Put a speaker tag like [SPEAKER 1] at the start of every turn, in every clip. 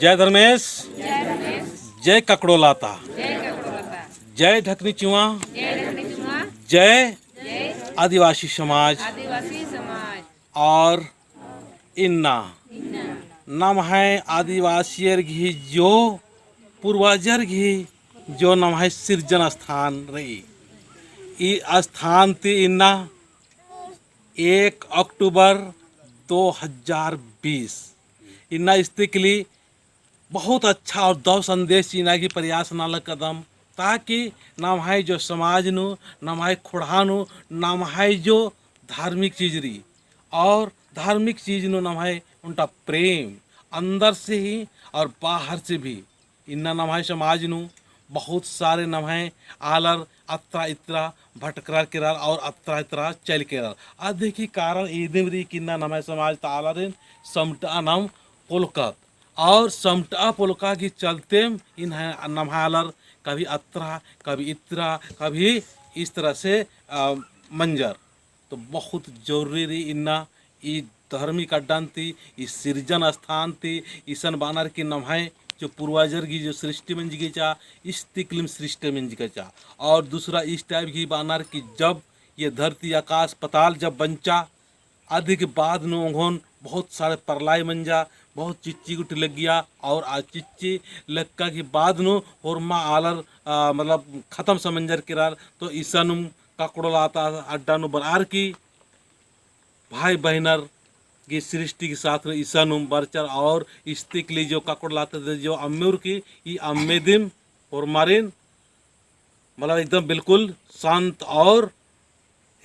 [SPEAKER 1] जय धर्मेश, जय ककड़ोलाता, जय ढकनी चुआ, जय आदिवासी समाज और इन्ना नाम है आदिवासियर घी जो पूर्वजर घी जो नाम है सृजन स्थान रही। ये स्थान थी इन्ना 1 अक्टूबर 2020 इन्ना इसके लिए बहुत अच्छा और दव संदेश इना की प्रयास नाल कदम ताकि नाम है जो समाज नु नाम है खुड़ानु नाम है जो धार्मिक चीज रही और धार्मिक चीज नु नाम है उनका प्रेम अंदर से ही और बाहर से भी इन्ना नाम है समाज नु बहुत सारे नाम है आलर अत्रा इत्रा भटकरा केरल और अत्रा इत्रा चल केरल अधिक कारण ईदिमरी किन्ना नाम है समाज तालरिन समटा नाम पोलकत और समटा पोलका के चलते इन नम्हालर कभी अत्रा कभी इत्रा कभी इस तरह से मंजर तो बहुत जरूरी इन्ना ई धार्मिक अड्डान थी ई सृजन स्थान थी ईसन बानर की नम है जो पूर्वजर की जो सृष्टि में जी चा इस तिकलिम सृष्टि में जी चा और दूसरा इस टाइप की बानर की जब ये धरती आकाश पताल जब बंचा अधिक बाद नोघोन बहुत सारे परलाई मंजा बहुत चिच्ची गुट लग गया और आज चिच्ची लक्का के बाद नो होरमा आलर मतलब ख़त्म समंजर किरार तो ईसानुम ककड़ोलाता अड्डा नु बरार की भाई बहनर की सृष्टि के साथ में ईसानुम बरचर और इस्तिक ली जो ककड़ोलाते थे जो अम्मूर की ये अम्मे दिन और मारिन मतलब एकदम बिल्कुल शांत और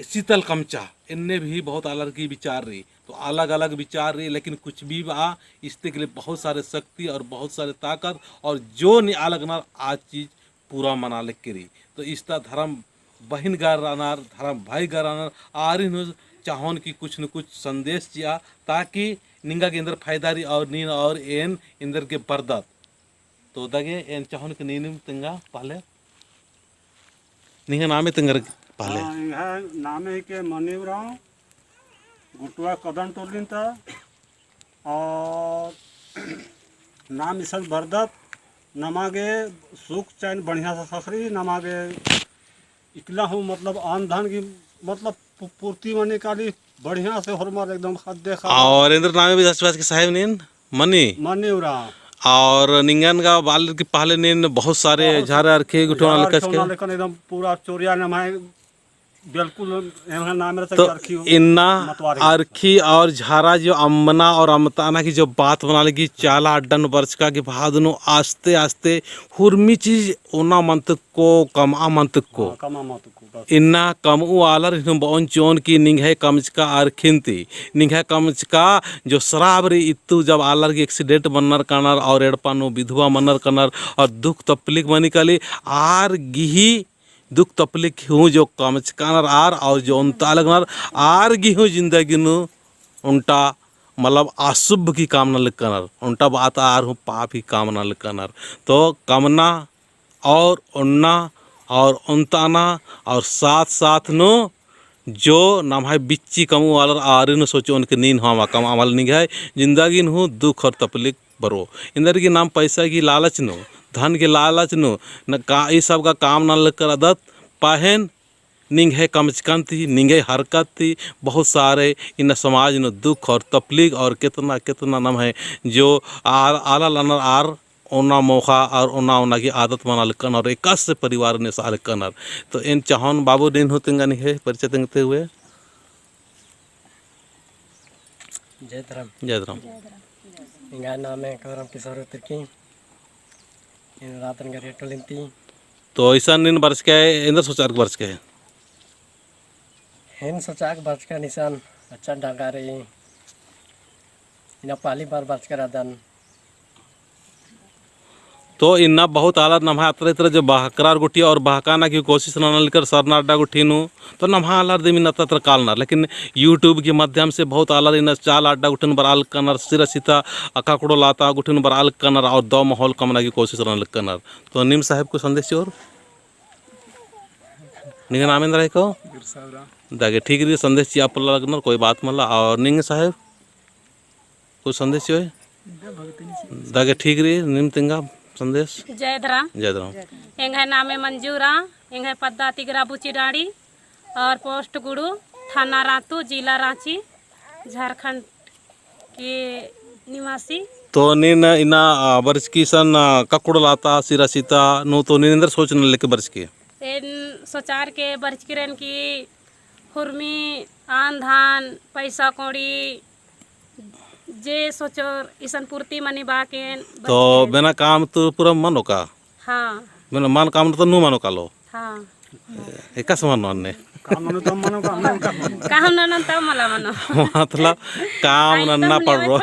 [SPEAKER 1] शीतल कमचा इनने भी बहुत अलग की विचार रही तो अलग अलग विचार रही लेकिन कुछ भी आ इसके लिए बहुत सारे शक्ति और बहुत सारे ताकत और जो नहीं अलग ना आज चीज़ पूरा मना ले के रही तो इसका धर्म बहन गार रानार धर्म भाई गार रानार आरिन चाहोन की कुछ न कुछ संदेश चिया ताकि निंगा के अंदर फायदा रही और नीन और एन इंदर के बरदत तो दगे एन चाहोन के नीन तिंगा पहले निंगा नामे तिंगर पहले
[SPEAKER 2] नामे के मनीवराव गुटुआ कदम टोलिन था और नाम इसन बरदत नमागे सुख चैन बढ़िया से सखरी नमागे इकला हूँ मतलब आन धान की मतलब पूर्ति मने काली बढ़िया से हरमर एकदम खद देखा
[SPEAKER 1] और इंद्र नामे भी दस के साहेब नीन
[SPEAKER 2] मनीवराव
[SPEAKER 1] और निंगन का बाल के पहले नीन बहुत सारे झारा रखे गुटोना लकस के
[SPEAKER 2] एकदम पूरा चोरिया नमाए बिल्कुल नाम
[SPEAKER 1] तो इन्ना अरखी और झारा जो अम्मना और अमताना की जो बात बना लगी चाला अड्डन बरचका के बाद नो आस्ते आस्ते हुरमी चीज ओना मंतक को कमा मंतक को इन्ना कमु आलर इन बौन चोन की निंगे कमचका अरखिन थी निंगे कमचका जो शराब रे इतु जब आलर की एक्सीडेंट बनर कनर और एड़पानो विधवा मनर कनर और दुख तपलिक बनी कली आर गिही दुख तपलिक हूँ जो कमचकानर आर और जो उनता लगनर आर गी हूँ जिंदगी नु उनटा मतलब अशुभ की कामना लिखनर उनटा बात आर हूँ पाप की कामना लिखनर तो कामना और उन्ना और उनताना और साथ साथ नो जो नाम है बिच्ची कमु वाला आर न सोचो उनके नीन हम कमा वाल नहीं है जिंदगी हूँ दुख और तपलिक बरो इंदर की नाम पैसा की लालच नो धन के लालच नो न का ये सब का काम न लेकर आदत पहन निंगे कमचकन थी निंगे हरकत थी बहुत सारे इन समाज न दुख और तपलीग और कितना कितना नाम है जो आला लनर आर ओना मौका और ओना ओना की आदत मना लिखन और एक से परिवार ने साल कनर तो इन चाहन बाबू दिन होते है परिचय देते हुए
[SPEAKER 3] जय धर्म
[SPEAKER 1] जय धर्म
[SPEAKER 3] इंगा नाम है करम किशोर तिरकी इन रातन का रेट लेती
[SPEAKER 1] तो ऐसा इन वर्ष के इंद्र सोचार वर्ष के
[SPEAKER 3] हिन सोचाक वर्ष का निशान अच्छा डांगा रही इन पहली बार वर्ष का राधन
[SPEAKER 1] तो इन्ना बहुत आला नम्हा अतर इतर जो बहकरार गुटिया और बहकाना की कोशिश न लेकर सरना अड्डा गुठीनु तो नम्हा आलार देमी न तत्र कालना लेकिन यूट्यूब के माध्यम से बहुत आला इन चाल अड्डा गुठन बराल कनर सिरसिता अकाकड़ो लाता गुठन बराल कनर और दो माहौल कमना की कोशिश न कनर तो नीम साहब को संदेश और निंगे नामेंद्र है को दागे ठीक है संदेश आप लगनर कोई बात मला और निंगे साहब कोई संदेश है दागे ठीक रही निम तिंगा संदेश
[SPEAKER 4] जयधरा
[SPEAKER 1] जय राम।
[SPEAKER 4] एंगे नामे मंजूरा एंगे पद्दा तिगरा बुचीडाड़ी और पोस्ट गुड़ू थाना रातू जिला रांची झारखंड के निवासी।
[SPEAKER 1] तो नीन इना बर्च की सन ककुड़ लाता सिरा सीता नो तो नींदर सोचने लेके बर्च की
[SPEAKER 4] इन सोचार के बर्चकिरन की हुरमी आन धान पैसा कौड़ी जे सोचो ईसन पूर्ति मनी बाके
[SPEAKER 1] तो बिना काम तो पूरा मनो का
[SPEAKER 4] हाँ
[SPEAKER 1] बिना मान काम तो नु मनो का लो
[SPEAKER 4] हाँ
[SPEAKER 1] एका समान मानने
[SPEAKER 2] काम मनो तो मनो काम नहीं काम
[SPEAKER 4] काम नन तब मला मनो
[SPEAKER 1] मतलब काम नन्ना पड़ रो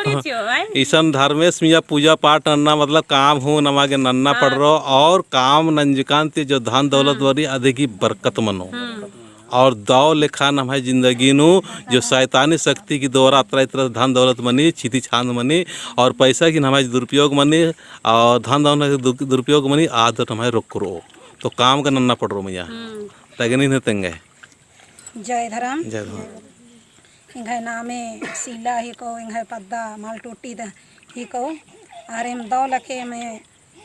[SPEAKER 1] ईसन धर्मेश मिया पूजा पाठ नन्ना मतलब काम हो नमागे नन्ना पड़ रो और काम नंजकांत जो धन दौलत वरी अधिक ही बरकत मनो और दौ लिखा न है जिंदगी नु जो शैतानी शक्ति की द्वारा तरह तरह धन दौलत मनी छिती छांद मनी और पैसा की नमाज दुरुपयोग मनी और धन दौलत दुरुपयोग मनी आदत हमारे रोक करो तो काम का नन्ना पड़ रो मैया तगनी नहीं तंगे
[SPEAKER 5] जय धर्म
[SPEAKER 1] जय राम।
[SPEAKER 5] इंघे नामे सीला ही को इंघे पद्दा माल टूटी द ही को आरेम दौलके में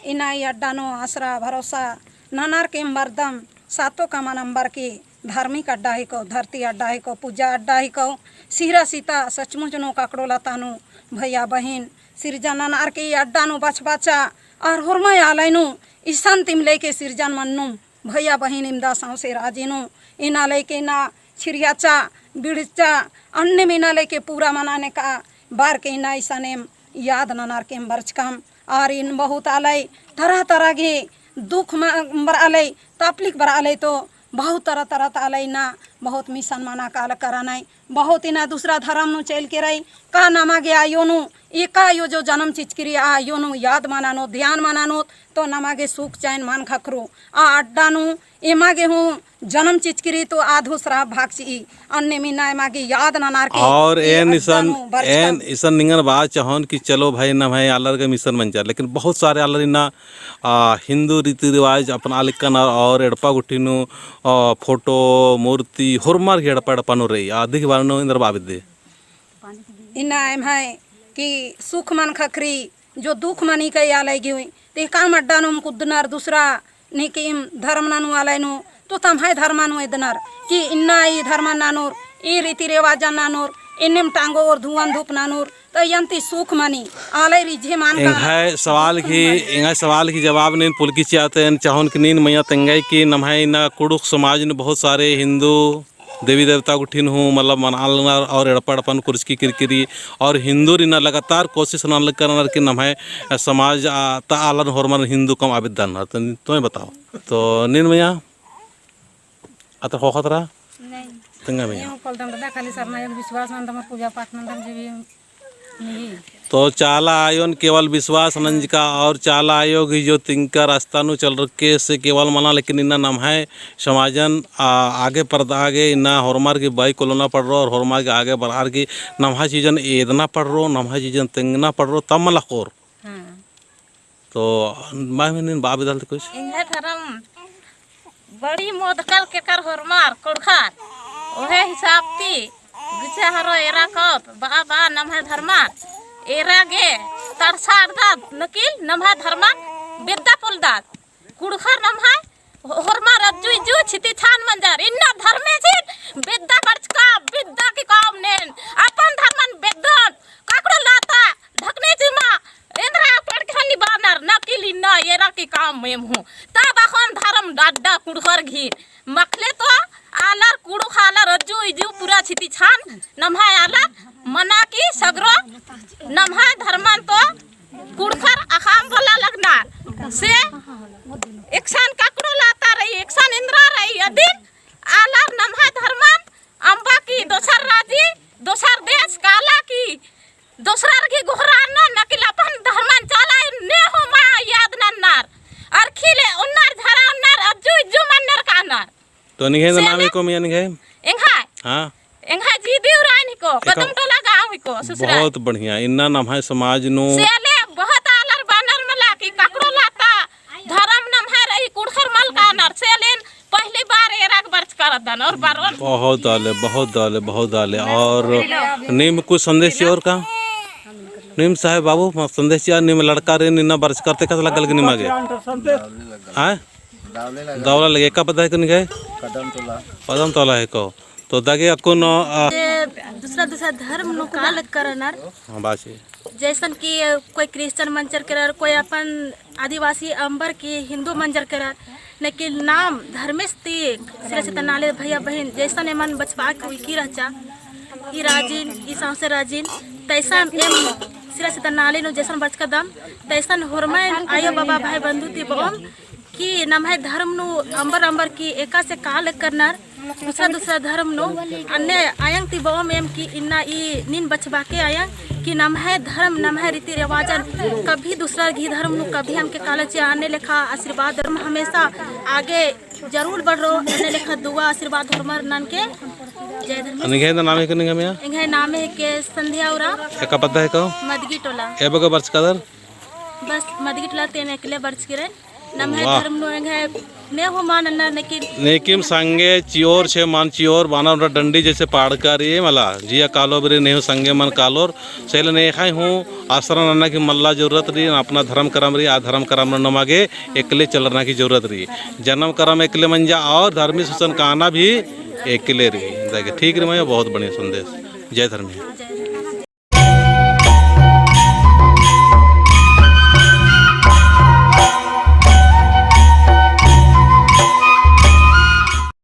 [SPEAKER 5] इनाई अड्डानो आसरा भरोसा ननर के मर्दम सातों का नंबर की धार्मिक अड्डा ही को धरती अड्डा ही को पूजा अड्डा ही को सिरा सीता सचमुच नो काकड़ो लतानु भैया बहन सिरजन आर के अड्डा नु बच बचा और हुरमय आलैनु ईसन तिम लेके सिरजन मन्नु भैया बहन इमदा सौसे राजीनु इना लेके ना छिरियाचा बिड़चा अन्य मीना लेके पूरा मनाने का बार के इना ईसनेम याद ननार के बर्च कम और इन बहुत आलय तरह तरह के दुख बर आलय तकलीफ बर आलय तो बहुत तरह तरह आलय ना बहुत मिशन मना काल कराना बहुत इना दूसरा धर्म नु चल के रही का नामा गया यो नु एका यो जो जन्म चिचकिरी आ यो नु याद मानानो ध्यान मानानो तो नमागे सुख चैन मान खखरू आ अड्डा नु एमागे हूँ जन्म चिचकिरी तो आधो श्राप भागची अन्य मीना एमागे याद नानार के
[SPEAKER 1] और एन ईसन निंगन बात चाहन कि चलो भाई ना भाई आलर का मिशन बन जाए लेकिन बहुत सारे आलर ना हिंदू रीति रिवाज अपन आलिकन और एड़पा गुट्टीनु फोटो मूर्ति हुरमार के एड़पा एड़पानु रही अधिक बार नो इंदर बाबिदे
[SPEAKER 5] इना एम है कि सुख मन खखरी जो दुख मनी कई आलय हुई ते काम अड्डा नु कुदनर दूसरा नी कि धर्म नानु आलय नु तो तम है धर्मानु इदनर कि इन्ना ई धर्म नानुर ई रीति रिवाज नानुर इन्नेम टांगो और धुआं धूप नानुर तो यंती सुख मनी आलय रिझे मान का
[SPEAKER 1] सवाल की जवाब नहीं पुलकी चाहते हैं चाहन की नींद मैया तंगाई की नमहाई ना कुड़ुक समाज ने बहुत सारे हिंदू देवी देवता गुठिन हूँ मतलब मनालना और एड़पड़पन कुर्स की किरकिरी और हिंदू रिना लगातार कोशिश न करना कि नमहे समाज ता आलन हरमन हिंदू कम आबिदान तो तुम्हें बताओ तो नींद मैया अतर हो खतरा
[SPEAKER 4] नहीं
[SPEAKER 1] तंगा मैया
[SPEAKER 4] कल दम दादा खाली सरना विश्वास नंदम पूजा पाठ नंदम जीवी नहीं
[SPEAKER 1] तो चाला आयोन केवल विश्वास नंज का और चाला आयोग ही जो तिंका रास्ता नु चल रखे से केवल मना लेकिन इन्ना नाम है समाजन आगे पर आगे इन्ना हरमार की बाई कोलोना पड़ रहा और हरमार के आगे बढ़ार की नमहा चीजन एदना पड़ रहा नमहा चीजन तिंगना पड़ रहा तब मला खोर तो मैं मैंने बाप डालते कुछ
[SPEAKER 6] इंगे धर्म बड़ी मोदकल के कर हरमार कोड़खार ओहे हिसाब ती गुचे हरो एरा कप बा नमहा धर्मार एरा गे तरसार दा नकिल नमहा धर्मा बेद्दा पुलदात कुड़खर नमहा हरमा रज्जु जु छिति छान मंजार इन्ना धर्मे छित बेद्दा बरचका बेद्दा की काम नेन अपन धर्मन बेद्दन काकड़ो लाता ढकने जिमा इंद्रा पड़ के हनी बानर नकिल इन्ना एरा की काम मेम हूं तब अखन धर्म डाड्डा कुड़खर घी मखले तो आलर कुड़ो खाला रज्जु इजु पूरा छिति छान नमहा आलर मना की सगरो नमहा धर्मन तो कुड़खर अखाम बोला लगना से एकसान काकड़ो लाता रही एकसान इंद्रा रही अदिन आलर नमहा धर्मन अंबा की दोसर राजी दोसर देश काला की दोसरा की गोहराना नकिल अपन धर्मन चला ने हो मा याद नन्नार अरखिले उन्नार झरा उन्नार अज्जु इज्जु मन्नर कानर
[SPEAKER 1] तो निगे नाम को मिया निगे
[SPEAKER 6] एंघा
[SPEAKER 1] हां
[SPEAKER 6] एंघा जी देवरानी को कदम टोला गांव को ससुरा
[SPEAKER 1] बहुत बढ़िया इन्ना नाम है समाज नु
[SPEAKER 6] सेले बहुत आलर बानर मला की काकड़ो लाता धर्म नाम है रही कुड़खर मल कानर सेलेन पहली बार एराक बर्च कर दन और बारोन
[SPEAKER 1] बहुत डाले और नीम कुछ संदेश और का निम साहेब बाबू मग संदेश या निम लड़का रे निना बरस करते कसं लागल की निमागे हाँ दावला लगे का पता है कि नहीं कदम तोला है को तो दागे अकुन
[SPEAKER 6] दूसरा दूसरा धर्म नु काल करनार
[SPEAKER 1] हाँ बासी
[SPEAKER 6] जैसन कि कोई क्रिश्चियन मंजर करार, कोई अपन आदिवासी अंबर की हिंदू मंजर करार, लेकिन नाम धर्मेश तीक सिरा से तनाले भैया बहन जैसन एमन बचपा के की रहचा ई राजिन ई सांसे राजिन तैसन एम सिरा से तनाले नु जैसन बच कदम तैसन होरमैन आयो बाबा भाई बंधु ती बम कि नम है धर्म नु अंबर अंबर की एका से काल करनार दूसरा दूसरा धर्म नो अन्य आयंग ती बम एम की इन्ना ई नीन बचबा के आयंग कि नम है धर्म नम है रीति रिवाजन कभी दूसरा घी धर्म नु कभी हमके कालचे आने लेखा आशीर्वाद धर्म हमेशा आगे जरूर बढ़ रो आने लेखा दुआ आशीर्वाद धर्म नन के जय धर्म
[SPEAKER 1] निगे ना नाम है कि निगे मिया
[SPEAKER 6] इंगे नाम है के संध्या उरा
[SPEAKER 1] का पता है को
[SPEAKER 6] मदगी टोला
[SPEAKER 1] ए बगा बरस कदर
[SPEAKER 6] बस मदगी टोला तेने के लिए बर्च करे नम है धर्म नो इंगे ने हो मान न लेकिन
[SPEAKER 1] नेकिम संगे चियोर छे मान चियोर बाना डंडी जैसे पाड़ कर ये मला जिया कालो बरे नेहु संगे मन कालोर सेल ने खाई हूँ आश्रम नन्ना की मल्ला जरूरत रही अपना धर्म करम रही आ धर्म करम न मागे एकले चलना की जरूरत रही जन्म करम एकले मंजा और धार्मिक सूचन कहना भी एकले रही देखिए ठीक रही मैं बहुत बढ़िया संदेश जय धर्म।